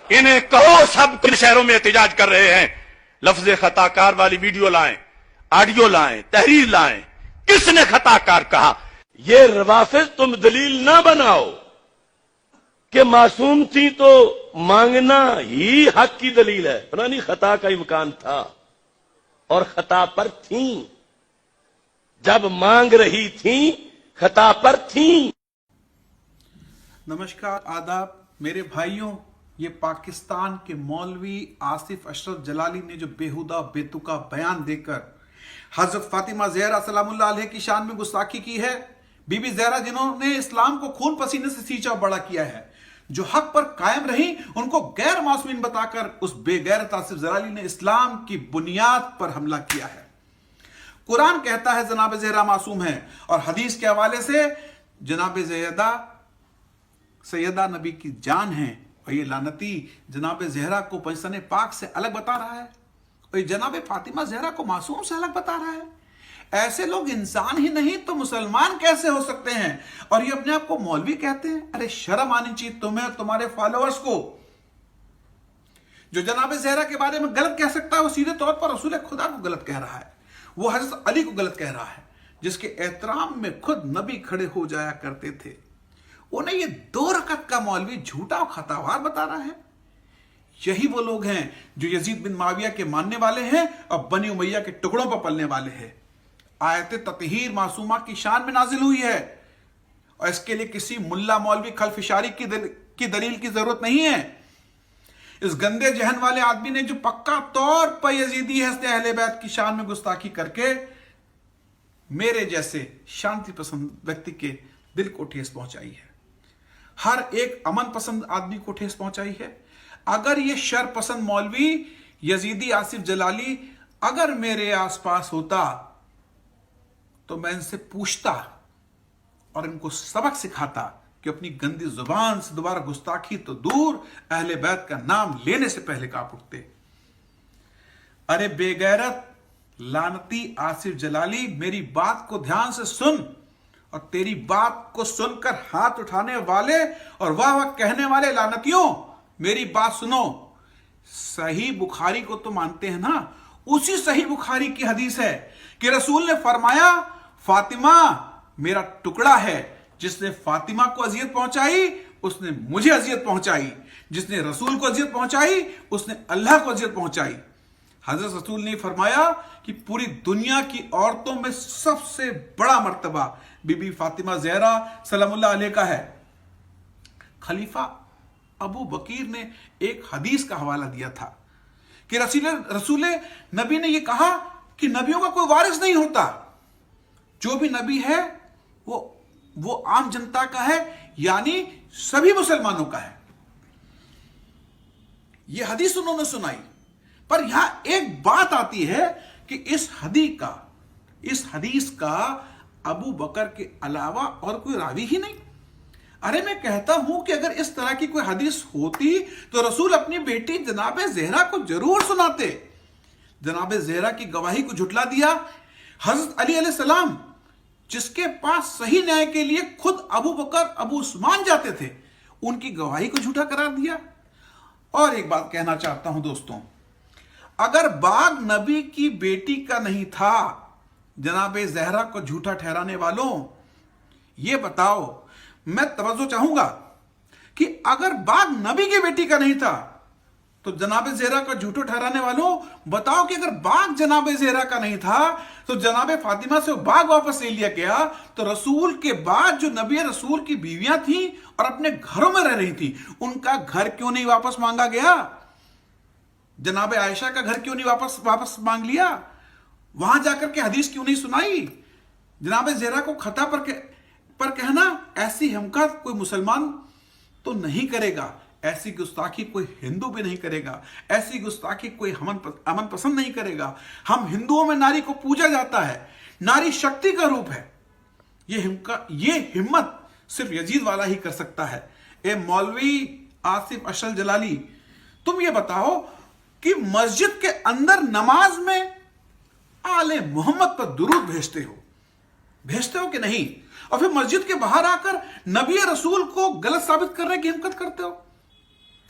انہیں کہو سب کچھ شہروں میں احتجاج کر رہے ہیں، لفظ خطا کار والی ویڈیو لائیں، آڈیو لائیں، تحریر لائیں۔ کس نے خطا کار کہا؟ یہ روافض تم دلیل نہ بناؤ کہ معصوم تھی تو مانگنا ہی حق کی دلیل ہے، نہیں خطا کا امکان تھا اور خطا پر تھیں، جب مانگ رہی تھیں خطا پر تھیں۔ نمسکار، آداب میرے بھائیوں۔ یہ پاکستان کے مولوی آصف اشرف جلالی نے جو بیہودہ بے تکا بیان دے کر حضرت فاطمہ زہرا سلام اللہ علیہ کی شان میں گستاخی کی ہے، بی بی زہرا جنہوں نے اسلام کو خون پسینے سے سینچا بڑا کیا ہے، جو حق پر قائم رہیں، ان کو غیر معصومین بتا کر اس بے غیرت آصف جلالی نے اسلام کی بنیاد پر حملہ کیا ہے۔ قرآن کہتا ہے جناب زہرا معصوم ہے، اور حدیث کے حوالے سے جناب سیدہ نبی کی جان ہے، اور یہ لعنتی جناب زہرا کو پنجتن پاک سے الگ بتا رہا ہے، اور یہ جناب فاطمہ زہرا کو معصوم سے الگ بتا رہا ہے۔ ایسے لوگ انسان ہی نہیں تو مسلمان کیسے ہو سکتے ہیں؟ اور یہ اپنے آپ کو مولوی کہتے ہیں۔ ارے شرم آنی چاہیے تمہیں اور تمہارے فالوورز کو۔ جو جناب زہرا کے بارے میں غلط کہہ سکتا ہے، وہ سیدھے طور پر رسول خدا کو غلط کہہ رہا ہے، وہ حضرت علی کو غلط کہہ رہا ہے، جس کے احترام میں خود نبی کھڑے ہو جایا کرتے تھے۔ انہیں یہ 2 رکعت کا مولوی جھوٹا اور خطاوار بتا رہا ہے۔ یہی وہ لوگ ہیں جو یزید بن معاویہ کے ماننے والے ہیں اور بنی امیہ کے ٹکڑوں پر پلنے والے ہیں۔ آیت تطہیر معصومہ کی شان میں نازل ہوئی ہے، اور اس کے لیے کسی ملا مولوی خلف اشاری کی دلیل کی ضرورت نہیں ہے۔ اس گندے جہن والے آدمی نے جو پکا طور پر یزیدی حسن اہل بیت کی شان میں گستاخی کر کے میرے جیسے شانتی پسند ویکتی کے دل کو ٹھیس پہنچائی ہے، ہر ایک امن پسند آدمی کو ٹھیس پہنچائی ہے۔ اگر یہ شر پسند مولوی یزیدی آصف جلالی اگر میرے آس پاس ہوتا تو میں ان سے پوچھتا اور ان کو سبق سکھاتا کہ اپنی گندی زبان سے دوبارہ گستاخی تو دور، اہل بیت کا نام لینے سے پہلے کانپ اٹھتے۔ ارے بے غیرت لعنتی آصف جلالی، میری بات کو دھیان سے سن، اور تیری بات کو سن کر ہاتھ اٹھانے والے اور واہ واہ کہنے والے لعنتیوں، میری بات سنو۔ صحیح بخاری کو تو مانتے ہیں نا؟ اسی صحیح بخاری کی حدیث ہے کہ رسول نے فرمایا، فاطمہ میرا ٹکڑا ہے، جس نے فاطمہ کو اذیت پہنچائی اس نے مجھے اذیت پہنچائی، جس نے رسول کو اذیت پہنچائی اس نے اللہ کو اذیت پہنچائی۔ حضرت رسول نے فرمایا کہ پوری دنیا کی عورتوں میں سب سے بڑا مرتبہ بی بی فاطمہ زہرا سلام اللہ علیہ کا ہے۔ خلیفہ ابو بکر نے ایک حدیث کا حوالہ دیا تھا کہ رسول نبی نے یہ کہا کہ نبیوں کا کوئی وارث نہیں ہوتا، جو بھی نبی ہے وہ عام جنتا کا ہے، یعنی سبھی مسلمانوں کا ہے۔ یہ حدیث انہوں نے سنائی، پر یہاں ایک بات آتی ہے کہ اس حدیث کا ابو بکر کے علاوہ اور کوئی راوی ہی نہیں۔ ارے میں کہتا ہوں کہ اگر اس طرح کی کوئی حدیث ہوتی تو رسول اپنی بیٹی جناب زہرا کو ضرور سناتے۔ جناب زہرا کی گواہی کو جھٹلا دیا۔ حضرت علی علیہ السلام، جس کے پاس صحیح نیائے کے لیے خود ابو بکر ابو عثمان جاتے تھے، ان کی گواہی کو جھوٹا قرار دیا۔ اور ایک بات کہنا چاہتا ہوں دوستوں، اگر باغ نبی کی بیٹی کا نہیں تھا، جناب زہرا کو جھوٹا ٹھہرانے والوں یہ بتاؤ، میں توجہ چاہوں گا کہ اگر باغ نبی کی بیٹی کا نہیں تھا تو جناب زہرا کو جھوٹا ٹھہرانے والوں بتاؤ کہ اگر باغ جناب زہرا کا نہیں تھا تو جناب فاطمہ سے باغ واپس لے لیا گیا تو رسول کے بعد جو نبی رسول کی بیویاں تھیں اور اپنے گھروں میں رہ رہی تھیں، ان کا گھر کیوں نہیں واپس مانگا گیا؟ جناب عائشہ کا گھر کیوں نہیں واپس مانگ لیا؟ وہاں جا کر کے حدیث کیوں نہیں سنائی؟ جناب زہرا کو خطا پر کہنا، ایسی حماقت کوئی مسلمان تو نہیں کرے گا، ایسی گستاخی کوئی ہندو بھی نہیں کرے گا، ایسی گستاخی کوئی امن پسند نہیں کرے گا۔ ہم ہندوؤں میں ناری کو پوجا جاتا ہے، ناری شکتی کا روپ ہے۔ یہ ہمت صرف یزید والا ہی کر سکتا ہے۔ اے مولوی آصف اشرف جلالی، تم یہ بتاؤ کہ مسجد کے اندر نماز میں آل محمد پر درود بھیجتے ہو کہ نہیں؟ اور پھر مسجد کے باہر آ کر نبی رسول کو غلط ثابت کرنے کی حماقت کرتے ہو؟